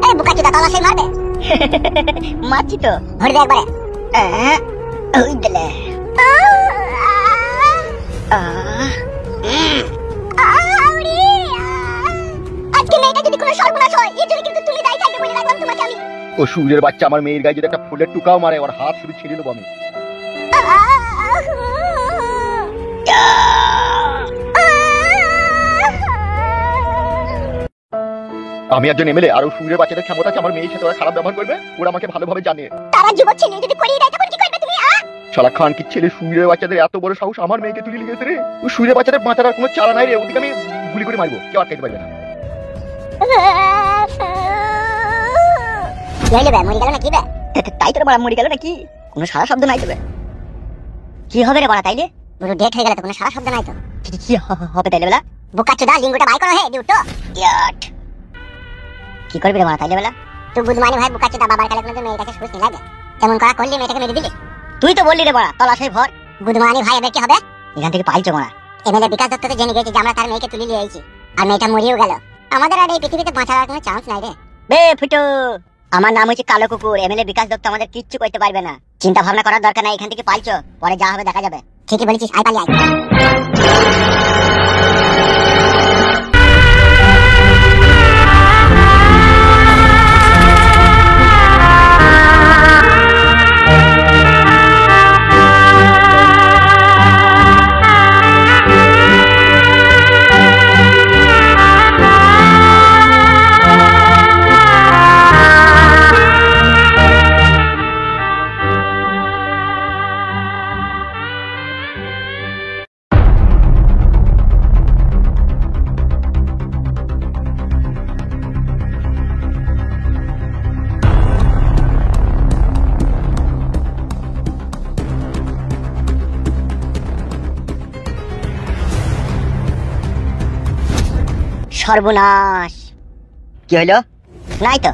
এই বুকাচোদা তলাশাই মারবে। মারছি তো, ধরে দে একবারে। ওই দিলে আজকে মেয়েটা যদি কোনো সর্বনাশ হয় এর জন্য কিন্তু তুমি দায়ী থাকবে বলে রাখলাম তোমাকে আমি। ও সূর্যের বাচ্চা আমার মেয়ের গায়ে যদি একটা ফুলের টুকাও মারে ওর হাত শুধু ছিঁড়ে নেবো আমি। আমি একজন এমএলএ আর ও সূর্যের বাচ্চাদের ক্ষমতা আছে আমার মেয়ের সাথে ওরা খারাপ ব্যবহার করবে, ওরা আমাকে ভালোভাবে জানে। তারা যুবক ছেলে যদি করিয়ে দেয় তখন কি করবে তুমি? শালা খান কি ছেলে সূর্যের বাচ্চাদের এত বড় সাহস আমার মেয়েকে তুলে নিয়ে গেছে রে। ও সূর্যের বাচ্চাদের বাঁচার আর কোনো চারা নাই রে, ওদিকে আমি গুলি করে মারবো, কেউ আটকাতে পারবে না। মরে গেল নাকি বে? তাই তোর বাড়া মরে গেল নাকি? কোনো সারা শব্দ নাই তবে কি হবে রে বাড়া? তাইলে পুরো ডেট হয়ে গেল তো কোনো সারা শব্দ নাই তো। কি হবে তাইলে বেলা? বুকাচোদা লিঙ্গটা বাই করো হে ডিউটো। কি করবি রে বাড়া তাইলে বেলা? তুই বুধমানি ভাই বুকাচোদা বাবার কালে কোনো মেয়ের কাছে সুস নিয়ে লাগে কেমন করা করলি মেয়েটাকে মেরে দিলি। তুই তো বললি রে বাড়া তলাশাই ভর। বুধমানি ভাই এবার কি হবে? এখান থেকে পাইছো মারা। এমএলএ বিকাশ দত্ত তো জেনে গেছে যে আমরা তার মেয়েকে তুলে নিয়ে আইছি আর মেয়েটা মরিও গেল। আমাদের আর এই পৃথিবীতে বাঁচার আর কোনো চান্স নাই রে। বে ফুটো, আমার নাম হচ্ছে কালো কুকুর। এমএলএ বিকাশ দত্ত আমাদের কিচ্ছু করতে পারবে না। চিন্তা ভাবনা করার দরকার নাই, এখান থেকে পাইছো, পরে যা হবে দেখা যাবে। ঠিকই বলেছিস, আয় পালিয়ে আয়। সর্বনাশ। কি হইলো? নাই তো।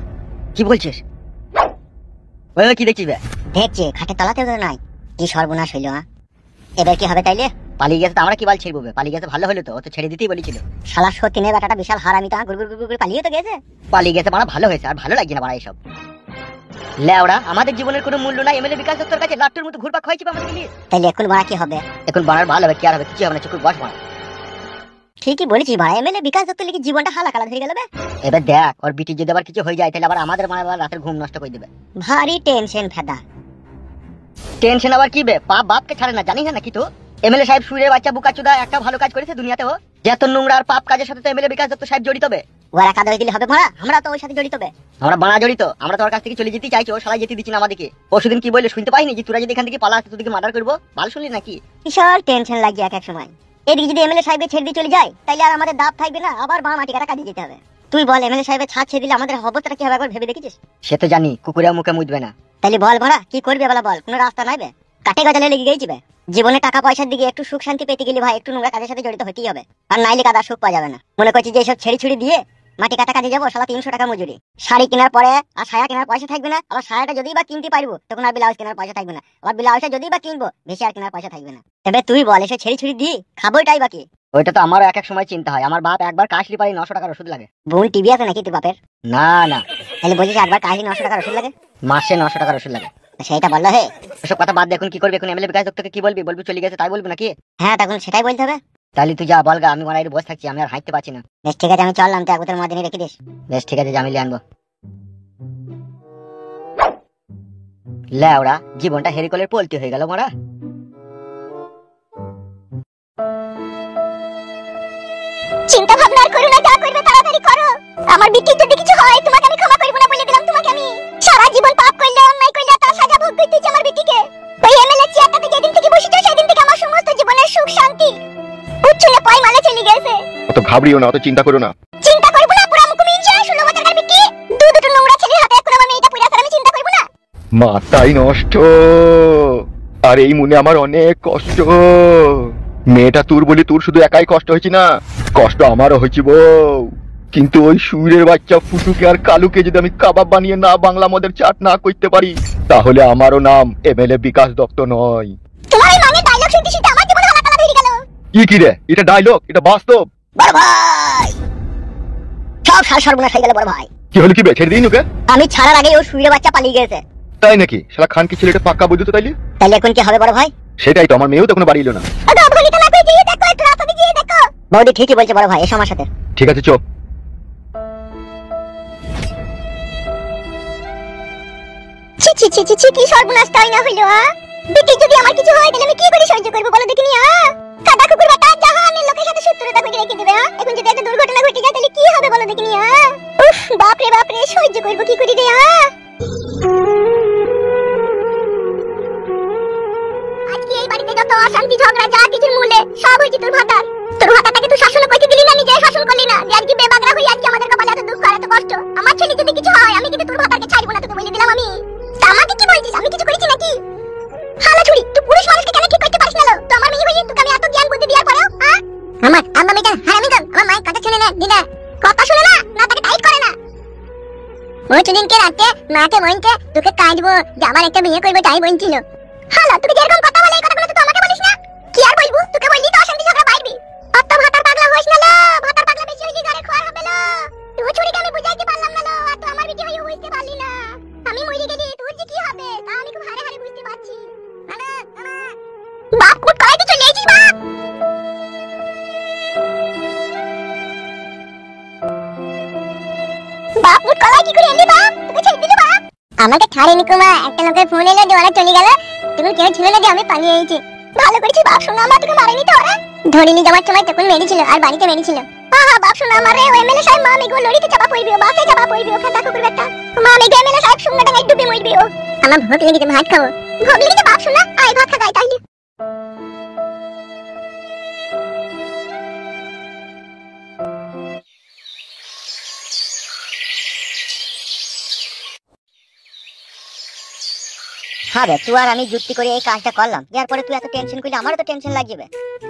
কি বলছিস? ওই কি দেখছিস বে? দেখছি খাটের তলাতেও তো নাই। কি সর্বনাশ হইলো? এবার কি হবে তাইলে? পালিয়ে গেছে তো আমরা কি বাল ছেড়বো বে? পালিয়ে গেছে ভালো হলো তো, ও তো ছেড়ে দিতেই বলেছিল। শালা সত্যিনে বেটাটা বিশাল হারামি, তো গুড় গুড় গুড় গুড় পালিয়ে তো গেছে। পালিয়ে গেছে মানে ভালো হয়েছে, আর ভালো লাগছে না বাড়া এইসব। লেওড়া আমাদের জীবনের কোনো মূল্য নাই এমএলএ বিকাশ দত্তর কাছে লাট্টুর মতো ঘুরপাক খাইছি আমাদের নিয়ে। তাইলে এখন বাড়া কি হবে? এখন বাড়ার ভালো হবে, কি আর হবে? কিছু হবে না, চুকুর বস বাড়া। ঠিকই বলেছিস ভাই, এমএলএ বিকাশ দত্ত লিখে জীবনটা হালা কালা হয়ে গেল বে। এবার দেখ ওর বিটি যদি আবার কিছু হয়ে যায় তাহলে আবার আমাদের মানে রাতের ঘুম নষ্ট করে দেবে। ভারী টেনশন ফেদা। টেনশন আবার কি বে? পাপ বাপকে ছাড়ে না, জানিস না কি তো? এমএলএ সাহেব সূর্যের বাচ্চা বুকাচোদা একটা ভালো কাজ করেছে দুনিয়াতেও। যত নোংরা আর পাপ কাজের সাথে তো এমএলএ বিকাশ দত্ত সাহেব জড়িত বে। ওরা কাদা হয়ে দিলে হবে মারা? আমরা তো ওর সাথে জড়িত বে। আমরা বানা জড়িত, আমরা তোমার কাছ থেকে চলে যেতে চাইছি, ও শালা যেতে দিচ্ছি না আমাদেরকে। ও সেদিন কি বললে শুনতে পাইনি যে তোরা যদি এখান থেকে পালাস তোদেরকে মার্ডার করবো? ভালো শুনলি নাকি? বিশাল টেনশন লাগে এক এক সময়। এদিকে যদি এমএলএ সাহেবের ছেড়ে দিয়ে চলে যায় তাইলে আর আমাদের দাব থাকবে না, আবার বাঁ মাটি কাটা কাজে যেতে হবে। তুই বল এমএলএ সাহেবের ছাদ ছেড়ে দিলে আমাদের অবস্থাটা কি হবে একবার ভেবে দেখেছিস? সে তো জানি, কুকুরেও মুখে মুদবে না। তাইলে বল ভাড়া কি করবি বলা, বল কোনো রাস্তা নাই বে? কাটে গজালে লেগে গেছি বে। জীবনে টাকা পয়সার দিকে একটু সুখ শান্তি পেতে গেলে ভাই একটু নোংরা কাজের সাথে জড়িত হতেই হবে, আর নাইলে কাদা সুখ পাওয়া যাবে না। মনে করছি যে এসব ছেড়ে ছুড়ি দিয়ে মাটি কাটা কাজে যাবো, শালা 300 টাকা মজুরি। শাড়ি কেনার পরে আর সায়া কেনার পয়সা থাকবে না, আবার সায়াটা যদি বা কিনতে পারবো তখন আর ব্লাউজ কেনার পয়সা থাকবে না, আবার ব্লাউজটা যদি বা কিনবো বেশি আর কেনার পয়সা থাকবে না। এবার তুই বল এসে ছেড়ে ছুড়ি দিয়ে খাবোটাই বাকি। ওইটা তো আমারও এক এক সময় চিন্তা হয়, আমার বাপ একবার কাশলি পারি 900 টাকার ওষুধ লাগে। বোন টিভি আছে নাকি তোর বাপের? না না। তাহলে বলছিস একবার কাশলি 900 টাকার ওষুধ লাগে? মাসে 900 টাকার ওষুধ লাগে। সেইটা বললো হে। ওসব কথা বাদ দে, এখন কি করবি? এখন এমএলএ বিকাশ দত্তকে কি বলবি? বলবি চলে গেছে তাই বলবি নাকি? হ্যাঁ তখন সেটাই বলতে হবে। তাহলে তুই যা বলগা, আমি মারাই বসে থাকছি, আমি আর হাঁটতে পারছি না। বেশ ঠিক আছে আমি চললাম, তো একবার মধ্যে রেখে দিস। বেশ ঠিক আছে, জামিলে আনবো। লেওড়া জীবনটা হেরিকলের পল্টি হয়ে গেল মারা। চিন্তা ভাবনা আর করো না, যা করবে তাড়াতাড়ি করো। আমার বিটির যদি কিছু হয় তোমাকে আমি ক্ষমা করব না বলে দিলাম তোমাকে আমি। সারা জীবন পাপ করলে অন্যায় করলে তার সাজা ভোগ করতে হচ্ছে আমার বিটিকে। ওই এমএলএ চেয়ারটাতে যেদিন থেকে বসেছো সেদিন থেকে আমার সমস্ত জীবনের সুখ শান্তি উচ্ছলে পায় মালে চলে গেছে। অত ঘাবড়িও না, অত চিন্তা করো না। চিন্তা করব না, পুরা মুখ মিনছে 16 বছরের বিটি দুটো নোংরা ছেলের হাতে এখন আমার মেয়েটা পুরা আছে, আমি চিন্তা করব না। মাথাই নষ্ট, আর এই মনে আমার অনেক কষ্ট। মেয়েটা তোর বলি তোর শুধু একাই কষ্ট হয়েছে না, কষ্ট আমারও হয়েছে বউ। কিন্তু ওই সূর্যের বাচ্চা ফুটুকে আর কালুকে যদি আমি কাবাব বানিয়ে না বাংলা মদের চাট না করতে পারি তাহলে আমারও নাম এমএলএ বিকাশ দত্ত নয়। তোমার এই মানে ডায়লগ শুনতে শুনতে আমার জীবন হালাকালা হয়ে গেল। কি রে, এটা ডায়লগ, এটা বাস্তব। বড় ভাই সব সর্বনাশ হয়ে গেল বড় ভাই। কি হলো, কি বে, ছেড়ে দিই ওকে? আমি ছাড়ার আগে ও শুয়ে বাচ্চা পালিয়ে গেছে। তাই নাকি? শালা খান কি ছেলেটা পাক্কা বুঝতো তাইলে? তাহলে এখন কি হবে বড় ভাই? সেটাই তো, আমার মেয়েও তো কোনো বাড়ি এলো না। ওগো ভনিতা না কই গিয়ে দেখো, একটু রাস্তা দিয়ে গিয়ে দেখো। বৌদি ঠিকই বলছে বড় ভাই, এসো আমার সাথে। ঠিক আছে, চো। ছি ছি ছি ছি ছি, কি সর্বনাশ তাই না হইলো। বিটি যদি আমার কিছু হয় তাহলে আমি কি করে সহ্য করব বলো দেখিনি। কাদা কুকুর বেটা জাহানের লোকের সাথে শত্রুতা করে রেখে দিবে। এখন যদি একটা দুর্ঘটনা ঘটে যায় তাহলে কি হবে বলো দেখিনি। উফ, বাপ রে সহ্য করব কি করে রে। আজকে এই বাড়িতে যত অশান্তি ঝগড়া যা কিছুর মূলে সব হয়েছে তোর ভাতার। তোর ভাতাটাকে তুই শাসন করতে দিলি না, নিজে শাসন করলি না। যে আজকে বেবাগরা হই, আজকে আমাদের কপালে এত দুঃখ আর এত কষ্ট। আমার ছেলে যদি কিছু হয় আমি কিন্তু তোর ভাতাকে ছাড়বো না, তোকে বলে দিলাম আমি। তা আমাকে কি বলছিস, আমি কিছু করেছি নাকি? হালা ছুরি, তুই পুরুষ মানুষকে কেন ঠিক করতে পারিস না? তো আমার মেয়ে হয়ে তোকে আমি এত জ্ঞান বুদ্ধি দেওয়ার পরেও আমার আম্মা মেয়েটা হারামি তো। আমার মায়ের কথা শুনে না, দিদা কথা শুনে না, না তাকে টাইট করে না। ওই দিনকে রাতে মাকে বলতে তোকে কাঁদবো যে আমার একটা বিয়ে করবো তাই বলছিল। হালা তুই যেরকম কথা বলে এই কথাগুলো তো আমাকে বলিস না। কি আর বলবো, তোকে বললি তো অশান্তি ঝগড়া বাড়বি। অত ভাতার পাগলা হইস না লো, ভাতার পাগলা বেশি হইছে ঘরে খোয়ার হবে লো। তুই ছুরিকে আমি বুঝাইতে পারলাম না লো, আর তুই আমার বিটি হয়ে বুঝতে পারলি না। আমি মরে গেলি তোর যে কি হবে তা আমি খুব হারে হারে বুঝতে পারছি। বাপ কুট করাইতে চলে এসেছিস বাপ। বাপ কুট করাই কি করে এলি বাপ, তোকে ছেড়ে দিল বাপ? আমাকে ছাড়েনি কুমা, একটা লোকের ফোন এলো যে ওরা চলে গেল। তুমি কেউ ছিল না যে আমি পালিয়ে এসেছি। ভালো করেছিস বাপ, শোনা আমার তোকে মারেনি তো ওরা। ধরিনি যাওয়ার সময় তখন মেরেছিল আর বাড়িতে মেরেছিল। আহা বাপ শোনা আমারে ওই এমএলএ সাহেব মা মেগো লড়িতে চাপা পড়বি, ও বাসে চাপা পড়বি, ও খাতা কুকুর বেটা মা মেগো এমএলএ সাহেব সঙ্গে ডাঙায় ডুবে মরবি। ও আমার ভোগ লেগেছে, ভাত খাবো। ভোগ লেগেছে বাপ শোনা, আয় ভাত খা গাই তাইলে। হ্যাঁ বে, তুই আর আমি যুক্তি করে এই কাজটা করলাম, এরপরে তুই এত টেনশন করলে আমারও তো টেনশন লাগবে।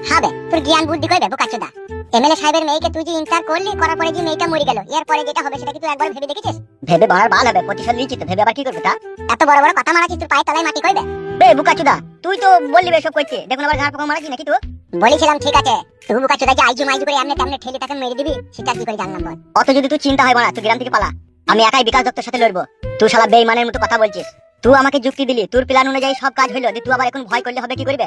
হ্যাঁ বে, তোর জ্ঞান বুদ্ধি কই বে বোকাচোদা। এমএলএ সাহেবের মেয়েকে তুই যে ইন্টার করলি, করার পরে যে মেয়েটা মরে গেল, এরপরে যেটা হবে সেটা কি তুই একবার ভেবে দেখেছিস? ভেবে বাড়ার বাল হবে, প্রতিশোধ নিচ্ছি তো, ভেবে আবার কি করবে তা? এত বড় বড় কথা মারাছিস, তোর পায়ে তলায় মাটি কইবে। বে বুকাচুদা, তুই তো বললি বে সব করতে, দেখুন আবার ঝাড় পোকা মারাছিস নাকি তুই? বলেছিলাম ঠিক আছে, তুই বোকাচোদা যে আইজু মাইজু করে এমনি তেমনি ঠেলে তাকে মেরে দিবি, সেটা কি করে জানলাম বল? অত যদি তুই চিন্তা হয় না, তুই গ্রাম থেকে পালা, আমি একাই বিকাশ দত্তের সাথে লড়বো। তুই শালা বেঈমানের মতো কথা বলছিস। তুই আমাকে যুক্তি দিলি, তোর প্ল্যান অনুযায়ী সব কাজ হলো, তুই আবার এখন ভয় করলে হবে কি করবে?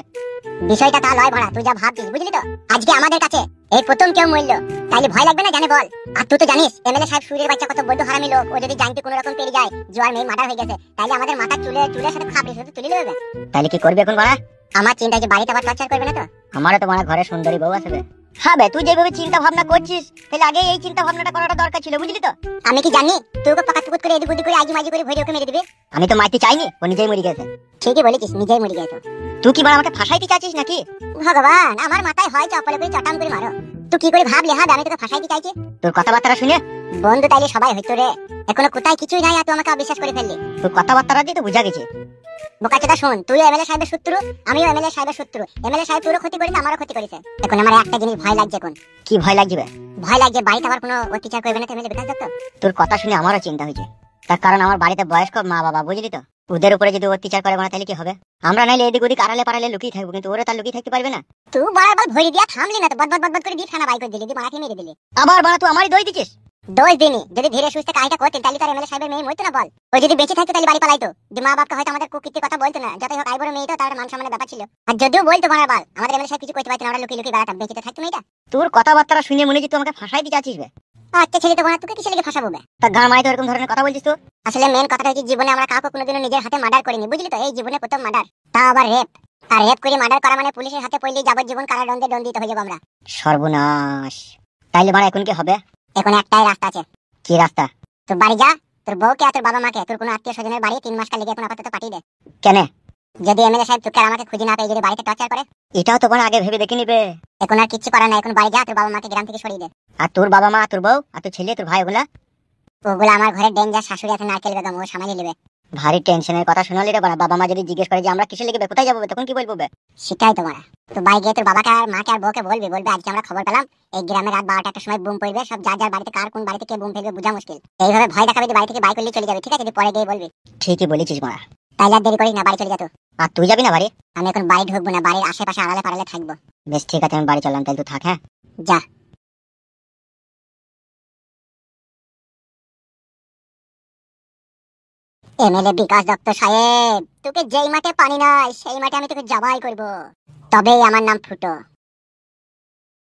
বিষয়টা তা লয় ভরা, তুই যা ভাবছিস বুঝলি তো। আজকে আমাদের কাছে এই প্রথম কেউ মরলো, তাইলে ভয় লাগবে না জানে বল? আর তুই তো জানিস এমএলএ সাহেব সুরের বাচ্চা কত বড় হারামি লোক। ও যদি জানতে কোনো রকম পেরে যায় জোয়ার মেয়ে মার্ডার হয়ে গেছে, তাইলে আমাদের মাথার চুলের সাথে খাবড়ি শুধু তুলে নেবে। তাহলে কি করবে এখন বাড়া? আমার চিন্তা যে বাড়িতে আবার টর্চার করবে না তো? আমারও তো মারা ঘরে সুন্দরী বউ আছে বে। হ্যাঁ বে, তুই যেভাবে চিন্তা ভাবনা করছিস, তাহলে আগে এই চিন্তা ভাবনাটা করাটা দরকার ছিল, বুঝলি তো? আমি কি জানি তুই ওকে পাকাতুকুত করে এদিক ওদিক করে আইজু মাইজু করে ভরে ওকে মেরে দিবি? আমি তো মারতে চাইনি, ও নিজেই মরে গেছে। ঠিকই বলেছিস, নিজেই মরে গেছে। তুই কি বাড়া আমাকে ফাঁসাইতে চাচ্ছিস নাকি? ভগবান, আমার মাথায় হয় চপলে করে চটাম করে মারো। তুই কি করে ভাবলি হ্যাঁ আমি তোকে ফাঁসাইতে চাইছি? তোর কথাবার্তা শুনে বন্ধু তাইলে সবাই হইতো রে, এখনো কোথায় কিছুই নাই আর তুই আমাকে অবিশ্বাস করে ফেললি। তোর কথাবার্তা দিয়ে তো বুঝা গেছে। বোকাচোদা শোন, তুই এমএলএ সাহেবের শত্রু, আমিও এমএলএ সাহেবের শত্রু। এমএলএ সাহেব তোরও ক্ষতি করেছে, আমারও ক্ষতি করেছে। এখন আমার একটা জিনিস ভয় লাগছে। এখন কি ভয় লাগবে? ভয় লাগছে বাড়িতে আবার কোনো অত্যাচার করবে না তো এমএলএ বিকাশ দত্ত। তোর কথা শুনে আমারও চিন্তা হয়েছে, তার কারণ আমার বাড়িতে বয়স্ক মা বাবা, বুঝলি তো, ওদের উপরে যদি অত্যাচার করে তাহলে কি হবে? আমরা নাইলে এদিক ওদিক আড়ালে পাড়ালে লুকিয়ে থাকবো, কিন্তু ওরা তার লুকিয়ে থাকতে পারবে না। তুই বারবার ভরি দিয়া থামলি না তো, বদবদ করে দিয়ে খানা বাই করে দিলি, দিয়ে মারাকে মেরে দিলি। আবার বাড়া তুই আমারই দই দিছিস। দোষ দিনি, যদি ধীরে সুস্থে কাজটা করতেন তাহলে তার এমএলএ সাহেবের মেয়ে মরতো না বল? ও যদি বেঁচে থাকতো তাহলে বাড়ি পালাইতো, যে মা বাপকে হয়তো আমাদের কুকীর্তির কথা বলতো না। যতই হোক আইবড় মেয়ে তো, তার মান সম্মানের ব্যাপার ছিল। আর যদিও বলতো বারবার, আমাদের এমএলএ সাহেব কিছু করতে পারতো না, আমরা লুকিয়ে লুকিয়ে বেড়াতাম, বেঁচে তো থাকতো মেয়েটা। তোর কথাবার্তা শুনে মনে হচ্ছে তুই আমাকে ফাঁসাইতে চাচ্ছিস বে। আচ্ছা ছেলে তো তোকে কিসে লেগে ফাঁসাবো বে? তার গান মারাই তো এরকম ধরনের কথা বলছিস তো? আসলে মেন কথাটা হচ্ছে জীবনে আমরা কাউকে কোনোদিনও নিজের হাতে মার্ডার করিনি, বুঝলি তো। এই জীবনে প্রথম মার্ডার, তা আবার রেপ। আর রেপ করে মার্ডার করা মানে পুলিশের হাতে পড়লেই যাবজ্জীবন কারাদণ্ডে দণ্ডিত হয়ে যাবো আমরা। সর্বনাশ। তাইলে বাড়া এখন কি হবে? এখন একটাই রাস্তা আছে। কি রাস্তা? তোর বাড়ি যা, তোর বউকে আর তোর বাবা মাকে তোর কোনো আত্মীয় স্বজনের বাড়ি 3 মাস কাল লেগে এখন আপাতত পাঠিয়ে দে। কেন? যদি এমএলএ সাহেব তোকে আর আমাকে খুঁজে না পেয়ে যদি বাড়িতে টর্চার করে? এটাও তো বড় আগে ভেবে দেখে নিবে। এখন আর কিচ্ছু করার নাই, এখন বাড়ি যা, তোর বাবা মাকে গ্রাম থেকে সরিয়ে দে। আর তোর বাবা মা, তোর বউ, আর তোর ছেলে, তোর ভাই, ওগুলা? ওগুলো আমার ঘরে ডেঞ্জার শাশুড়ি আছে নারকেল বেগম, ও সামাল নেবে। ভারী টেনশনের কথা শোনালি রে বাবা। বাবা মা যদি জিজ্ঞেস করে যে আমরা কিসে লেগে কোথায় যাবো, তখন কি বলবো বে? সেটাই তো মারা। তো বাড়ি গিয়ে তোর বাবাকে আর মাকে আর বউকে বলবি আজকে আমরা খবর পেলাম এই গ্রামে রাত 12টার সময় বুম পড়বে, সব যার যার বাড়িতে কার কোন বাড়িতে কে বুম ফেলবে বোঝা মুশকিল। এইভাবে ভয় দেখাবে যে বাড়ি থেকে বাই করলে চলে যাবে, ঠিক আছে? তুই পরে গিয়ে বলবি। ঠিকই বলেছিস মারা। তাইলে আর দেরি করিস না, বাড়ি চলে যা তো। আর তুই যাবি না বাড়ি? আমি এখন বাড়ি ঢুকবো না, বাড়ির আশেপাশে আড়ালে পাড়ালে থাকবো। বেশ ঠিক আছে, আমি বাড়ি চললাম, তাহলে তুই থাক। হ্যাঁ যা। এমএলএ বিকাশ দত্ত সাহেব, তোকে যেই মাঠে পানি নাই সেই মাঠে আমি তোকে জবাই করব, তবেই আমার নাম ফুটো।